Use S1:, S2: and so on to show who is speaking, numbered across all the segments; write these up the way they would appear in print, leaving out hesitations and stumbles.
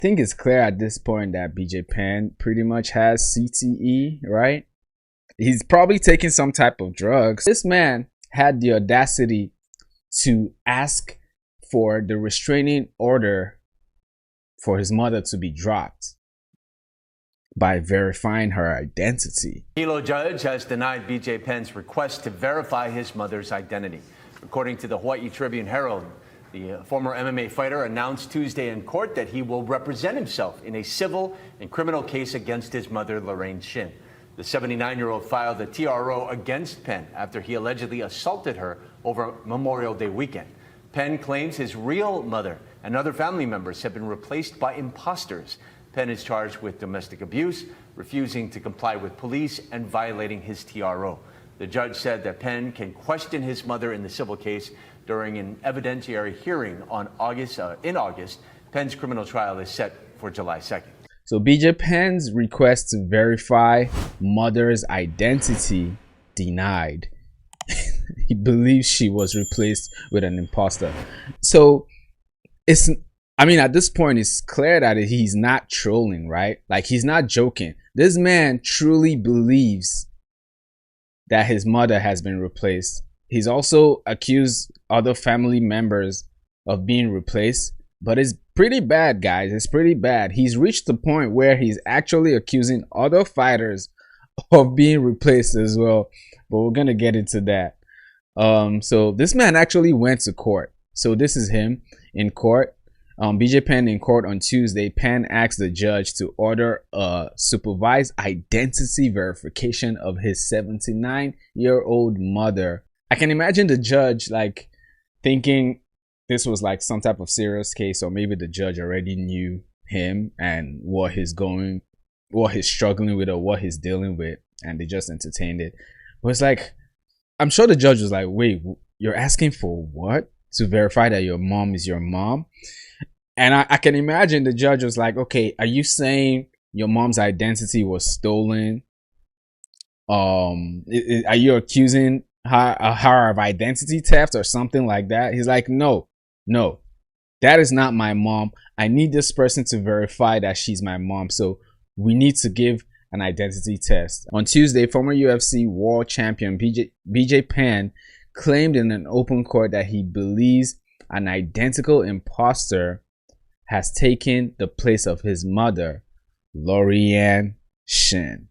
S1: think it's clear at this point that BJ Penn pretty much has CTE, right? He's probably taking some type of drugs. This man had the audacity to ask for the restraining order for his mother to be dropped by verifying her identity.
S2: Hilo judge has denied BJ Penn's request to verify his mother's identity. According to the Hawaii Tribune Herald, the former MMA fighter announced Tuesday in court that he will represent himself in a civil and criminal case against his mother, Lorraine Shin. The 79-year-old filed a TRO against Penn after he allegedly assaulted her over Memorial Day weekend. Penn claims his real mother and other family members have been replaced by imposters. Penn is charged with domestic abuse, refusing to comply with police, and violating his TRO. The judge said that Penn can question his mother in the civil case during an evidentiary hearing in August. Penn's criminal trial is set for July 2nd.
S1: So BJ Penn's request to verify mother's identity denied. He believes she was replaced with an imposter. So at this point, it's clear that he's not trolling, right? Like, he's not joking. This man truly believes that his mother has been replaced. He's also accused other family members of being replaced, but it's pretty bad, guys. It's pretty bad. He's reached the point where he's actually accusing other fighters of being replaced as well, but we're gonna get into that. So this man actually went to court. So this is him in court. BJ Penn in court on Tuesday. Penn asked the judge to order a supervised identity verification of his 79-year-old mother. I can imagine the judge like thinking this was like some type of serious case, or maybe the judge already knew him and what he's struggling with or what he's dealing with, and they just entertained it. But it's like, I'm sure the judge was like, wait, you're asking for what? To verify that your mom is your mom? And I can imagine the judge was like, okay, are you saying your mom's identity was stolen? Are you accusing her of identity theft or something like that? He's like, no, that is not my mom. I need this person to verify that she's my mom. So we need to give an identity test. On Tuesday, former UFC world champion BJ Penn claimed in an open court that he believes an identical imposter has taken the place of his mother, Lorraine Shin.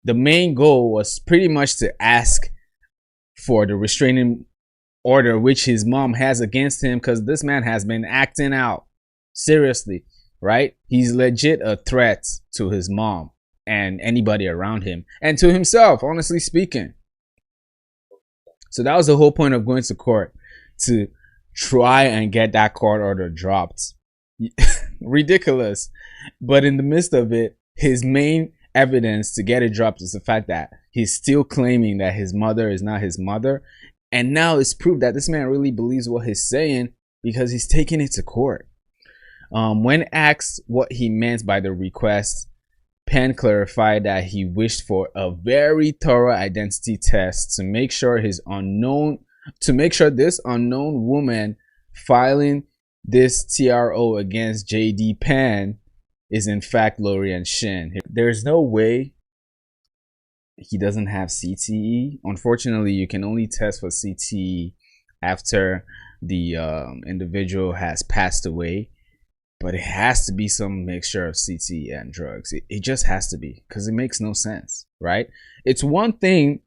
S1: The main goal was pretty much to ask for the restraining order which his mom has against him, because this man has been acting out. Seriously, right? He's legit a threat to his mom and anybody around him, and to himself, honestly speaking. So that was the whole point of going to court, to try and get that court order dropped. Ridiculous. But in the midst of it, his main evidence to get it dropped is the fact that he's still claiming that his mother is not his mother. And now it's proved that this man really believes what he's saying, because he's taking it to court. When asked what he meant by the request, Penn clarified that he wished for a very thorough identity test to make sure this unknown woman filing this TRO against JD Penn is in fact Lorraine Shin. There's no way he doesn't have CTE. Unfortunately, you can only test for CTE after the individual has passed away, but it has to be some mixture of CTE and drugs. It just has to be, because it makes no sense, right? It's one thing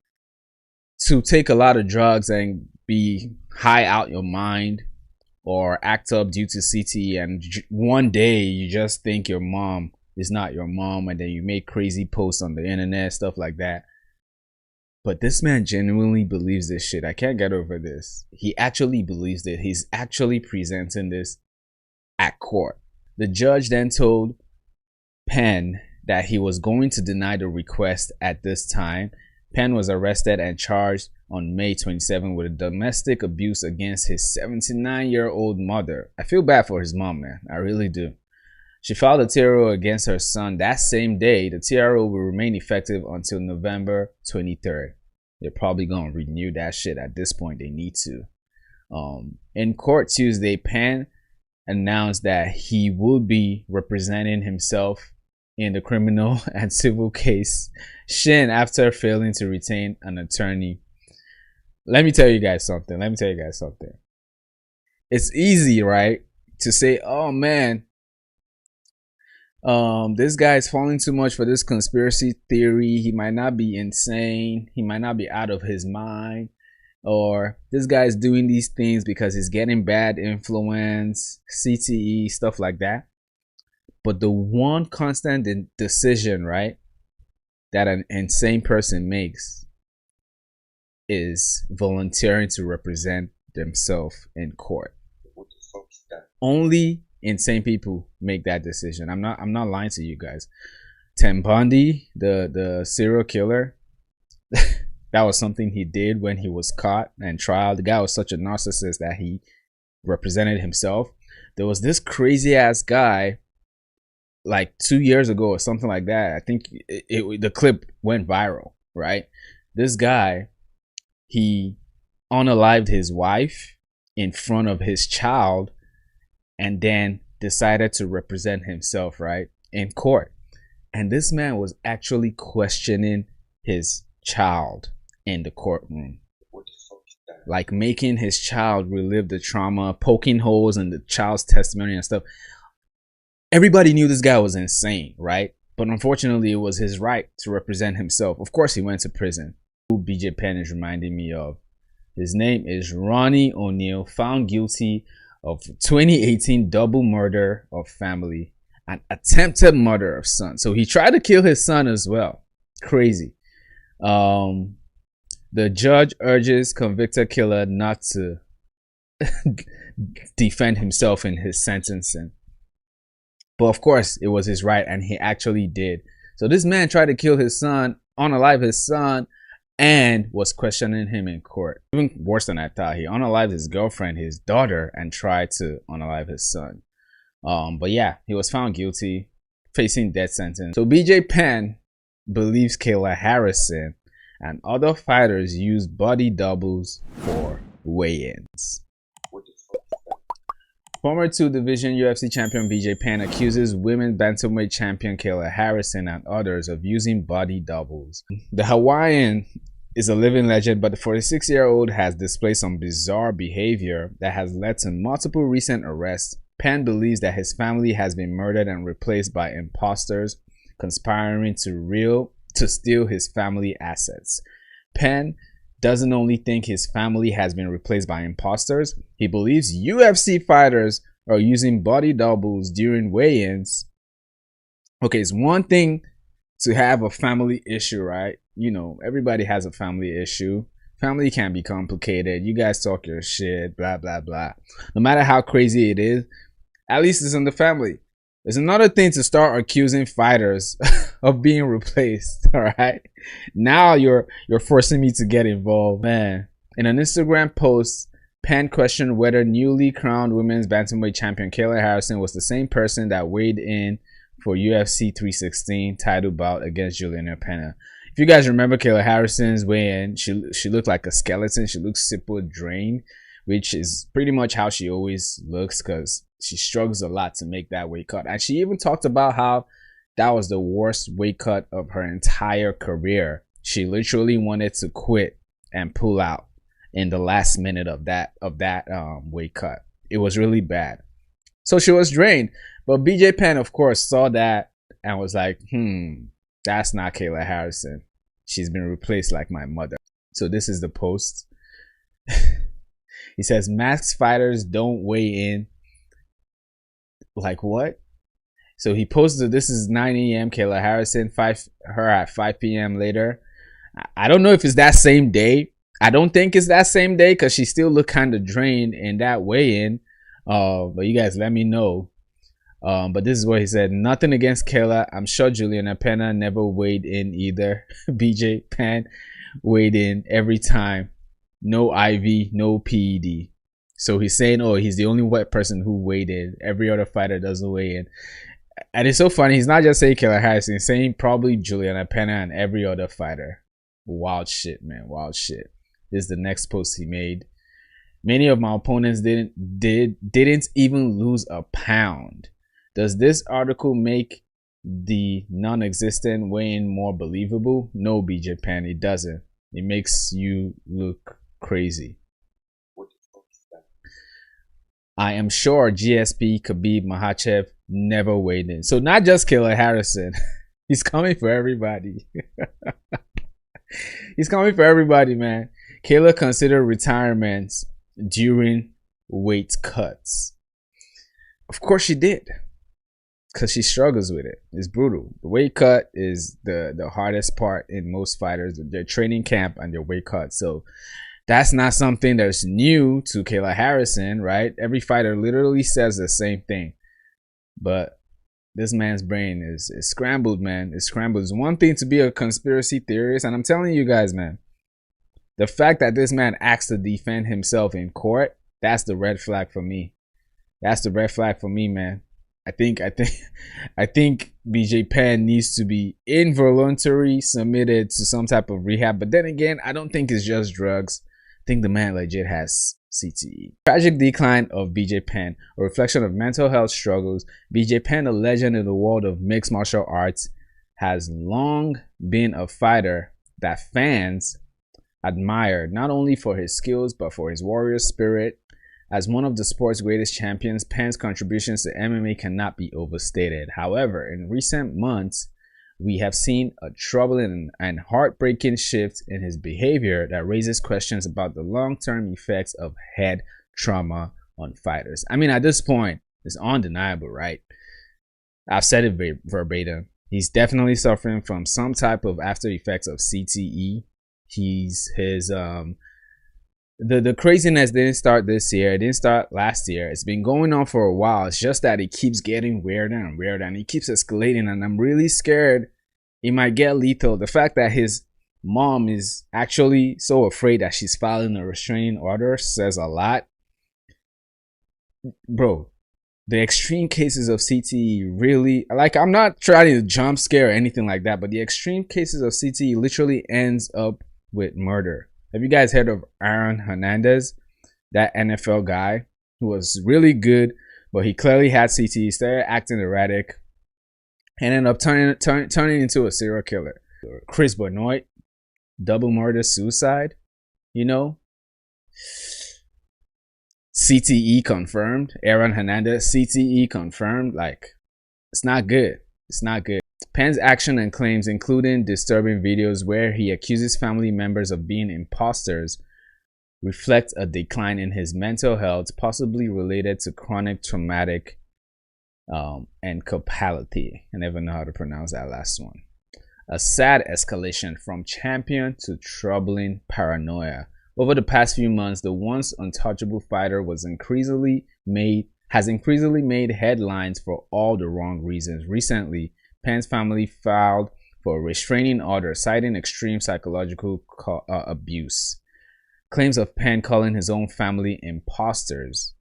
S1: to take a lot of drugs and be high out your mind or act up due to CTE, and one day you just think your mom is not your mom, and then you make crazy posts on the internet, stuff like that. But this man genuinely believes this shit. I can't get over this. He actually believes it. He's actually presenting this at court. The judge then told Penn that he was going to deny the request at this time. Penn was arrested and charged on May 27 with domestic abuse against his 79-year-old mother. I feel bad for his mom, man. I really do. She filed a TRO against her son that same day. The TRO will remain effective until November 23rd. They're probably going to renew that shit at this point. They need to. In court Tuesday, Penn announced that he would be representing himself in the criminal and civil case Shin after failing to retain an attorney. Let me tell you guys something. It's easy, right, to say, "Oh man, this guy's falling too much for this conspiracy theory. He might not be insane. He might not be out of his mind." Or this guy's doing these things because he's getting bad influence, CTE, stuff like that. But the one constant decision, right, that an insane person makes is volunteering to represent themselves in court. What the fuck is that? Only insane people make that decision. I'm not lying to you guys. Ted Bundy, the serial killer, that was something he did when he was caught and tried. The guy was such a narcissist that he represented himself. There was this crazy ass guy like 2 years ago or something like that. I think the clip went viral, right? This guy, he unalived his wife in front of his child and then decided to represent himself, right, in court. And this man was actually questioning his child in the courtroom, like making his child relive the trauma, poking holes in the child's testimony and stuff. Everybody knew this guy was insane, right? But unfortunately, it was his right to represent himself. Of course, he went to prison. Who BJ Penn is reminding me of. His name is Ronnie O'Neal, found guilty of 2018 double murder of family and attempted murder of son. So he tried to kill his son as well. Crazy. The judge urges convicted killer not to defend himself in his sentencing. But of course, it was his right, and he actually did. So this man tried to kill his son, unalive his son, and was questioning him in court. Even worse than I thought. He unalived his girlfriend, his daughter, and tried to unalive his son. But yeah, he was found guilty, facing death sentence. So BJ Penn believes Kayla Harrison and other fighters use body doubles for weigh-ins. Former 2-division UFC champion BJ Penn accuses women's bantamweight champion Kayla Harrison and others of using body doubles. The Hawaiian is a living legend, but the 46-year-old has displayed some bizarre behavior that has led to multiple recent arrests. Penn believes that his family has been murdered and replaced by imposters conspiring to steal his family assets. Penn doesn't only think his family has been replaced by imposters, he believes UFC fighters are using body doubles during weigh-ins. Okay, it's one thing to have a family issue, right? You know, everybody has a family issue. Family can be complicated. You guys talk your shit, blah, blah, blah. No matter how crazy it is, at least it's in the family. It's another thing to start accusing fighters of being replaced. All right, now you're forcing me to get involved, man. In an Instagram post, Penn questioned whether newly crowned women's bantamweight champion Kayla Harrison was the same person that weighed in for UFC 316 title bout against Juliana Penn. If you guys remember Kayla Harrison's weigh-in, she looked like a skeleton. She looked super drained, which is pretty much how she always looks because she struggles a lot to make that weight cut. And she even talked about how that was the worst weight cut of her entire career. She literally wanted to quit and pull out in the last minute of that weight cut. It was really bad. So she was drained. But BJ Penn, of course, saw that and was like, that's not Kayla Harrison. She's been replaced like my mother. So this is the post. He says, masked fighters don't weigh in. Like what? So he posted, this is 9 a.m. Kayla Harrison, her at 5 p.m. later. I don't know if it's that same day. I don't think it's that same day because she still looked kind of drained in that weigh-in. But you guys let me know. But this is what he said. Nothing against Kayla. I'm sure Juliana Penn never weighed in either. BJ Penn weighed in every time. No IV, no PED. So he's saying, oh, he's the only white person who weighed in. Every other fighter doesn't weigh in. And it's so funny. He's not just saying Kayla Harrison. He's saying probably Juliana Penn and every other fighter. Wild shit, man. Wild shit. This is the next post he made. Many of my opponents didn't even lose a pound. Does this article make the non-existent weigh-in more believable? No, BJ Penn, it doesn't. It makes you look crazy. I am sure GSP Khabib Makhachev never weighed in. So not just Kayla Harrison. He's coming for everybody. He's coming for everybody, man. Kayla considered retirement during weight cuts. Of course she did. Because she struggles with it. It's brutal. The weight cut is the hardest part in most fighters. Their training camp and their weight cut. So that's not something that's new to Kayla Harrison, right? Every fighter literally says the same thing. But this man's brain is scrambled, man. It's scrambled. It's one thing to be a conspiracy theorist, and I'm telling you guys, man, the fact that this man asked to defend himself in court, that's the red flag for me. That's the red flag for me, man. I think BJ Penn needs to be involuntarily submitted to some type of rehab. But then again, I don't think it's just drugs. I think the man legit has CTE. Tragic decline of BJ Penn, a reflection of mental health struggles. BJ Penn, a legend in the world of mixed martial arts, has long been a fighter that fans admire, not only for his skills, but for his warrior spirit. As one of the sport's greatest champions, Penn's contributions to MMA cannot be overstated. However, in recent months, we have seen a troubling and heartbreaking shift in his behavior that raises questions about the long-term effects of head trauma on fighters. I mean, at this point, it's undeniable, right? I've said it verbatim. He's definitely suffering from some type of after effects of CTE. The craziness didn't start this year. It didn't start last year. It's been going on for a while. It's just that it keeps getting weirder and weirder, and it keeps escalating, and I'm really scared it might get lethal. The fact that his mom is actually so afraid that she's filing a restraining order says a lot. Bro, the extreme cases of CTE really, like, I'm not trying to jump scare or anything like that, but the extreme cases of CTE literally ends up with murder. Have you guys heard of Aaron Hernandez, that NFL guy who was really good, but he clearly had CTE, he started acting erratic, and ended up turning into a serial killer? Chris Benoit, double murder suicide, you know? CTE confirmed. Aaron Hernandez, CTE confirmed. Like, it's not good. It's not good. Penn's action and claims, including disturbing videos where he accuses family members of being imposters, reflect a decline in his mental health, possibly related to chronic traumatic encephalopathy. I never know how to pronounce that last one. A sad escalation from champion to troubling paranoia. Over the past few months, the once untouchable fighter has increasingly made headlines for all the wrong reasons. Recently, Penn's family filed for a restraining order, citing extreme psychological abuse. Claims of Penn calling his own family imposters,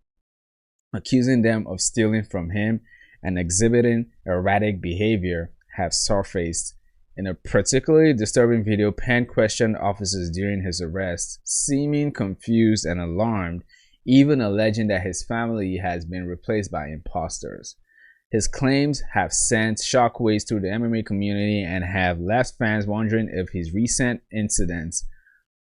S1: accusing them of stealing from him, and exhibiting erratic behavior have surfaced. In a particularly disturbing video, Penn questioned officers during his arrest, seeming confused and alarmed, even alleging that his family has been replaced by imposters. His claims have sent shockwaves through the MMA community and have left fans wondering if his recent incidents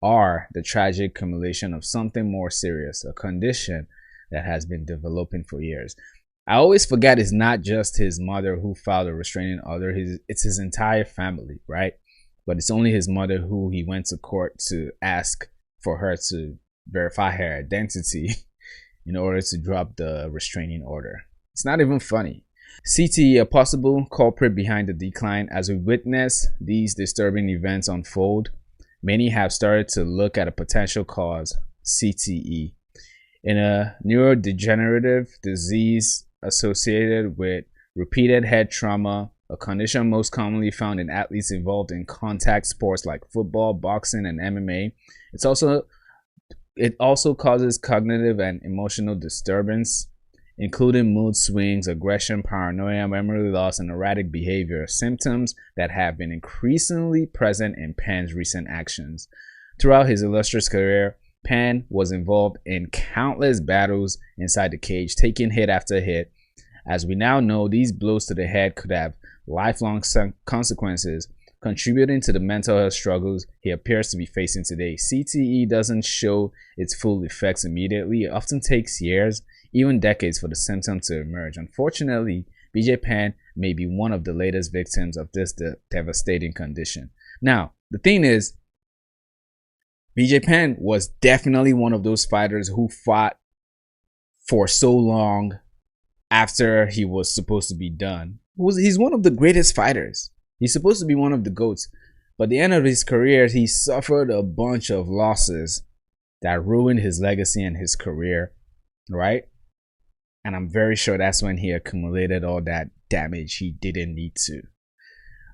S1: are the tragic accumulation of something more serious, a condition that has been developing for years. I always forget it's not just his mother who filed a restraining order. It's his entire family, right? But it's only his mother who he went to court to ask for her to verify her identity in order to drop the restraining order. It's not even funny. CTE, a possible culprit behind the decline. As we witness these disturbing events unfold, many have started to look at a potential cause, CTE, in a neurodegenerative disease associated with repeated head trauma, a condition most commonly found in athletes involved in contact sports like football, boxing, and MMA. It also causes cognitive and emotional disturbance, including mood swings, aggression, paranoia, memory loss, and erratic behavior, symptoms that have been increasingly present in Penn's recent actions. Throughout his illustrious career, Penn was involved in countless battles inside the cage, taking hit after hit. As we now know, these blows to the head could have lifelong consequences, contributing to the mental health struggles he appears to be facing today. CTE doesn't show its full effects immediately. It often takes years, even decades, for the symptom to emerge. Unfortunately, BJ Penn may be one of the latest victims of this devastating condition. Now, the thing is, BJ Penn was definitely one of those fighters who fought for so long after he was supposed to be done. He's one of the greatest fighters. He's supposed to be one of the GOATs. But at the end of his career, he suffered a bunch of losses that ruined his legacy and his career, right? And I'm very sure that's when he accumulated all that damage he didn't need to.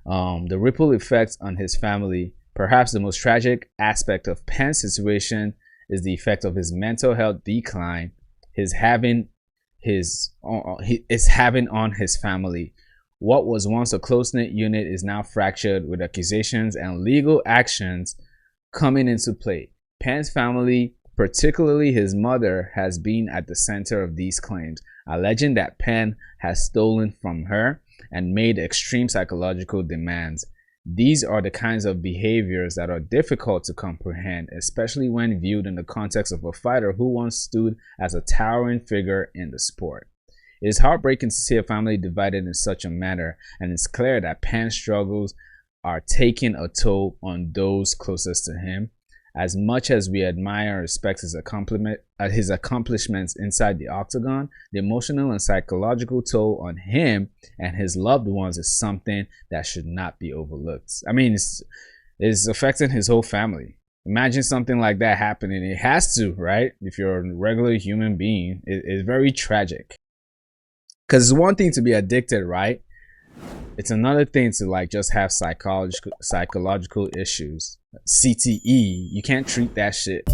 S1: The ripple effects on his family. Perhaps the most tragic aspect of Penn's situation is the effect of his mental health decline is having on his family. What was once a close-knit unit is now fractured, with accusations and legal actions coming into play. Penn's family, particularly his mother, has been at the center of these claims, alleging that Penn has stolen from her and made extreme psychological demands. These are the kinds of behaviors that are difficult to comprehend, especially when viewed in the context of a fighter who once stood as a towering figure in the sport. It is heartbreaking to see a family divided in such a manner, and it's clear that Penn's struggles are taking a toll on those closest to him. As much as we admire and respect his accomplishments inside the octagon, the emotional and psychological toll on him and his loved ones is something that should not be overlooked. I mean, it's affecting his whole family. Imagine something like that happening. It has to, right? If you're a regular human being, it's very tragic. Because it's one thing to be addicted, right? It's another thing to like just have psychological issues. CTE, you can't treat that shit.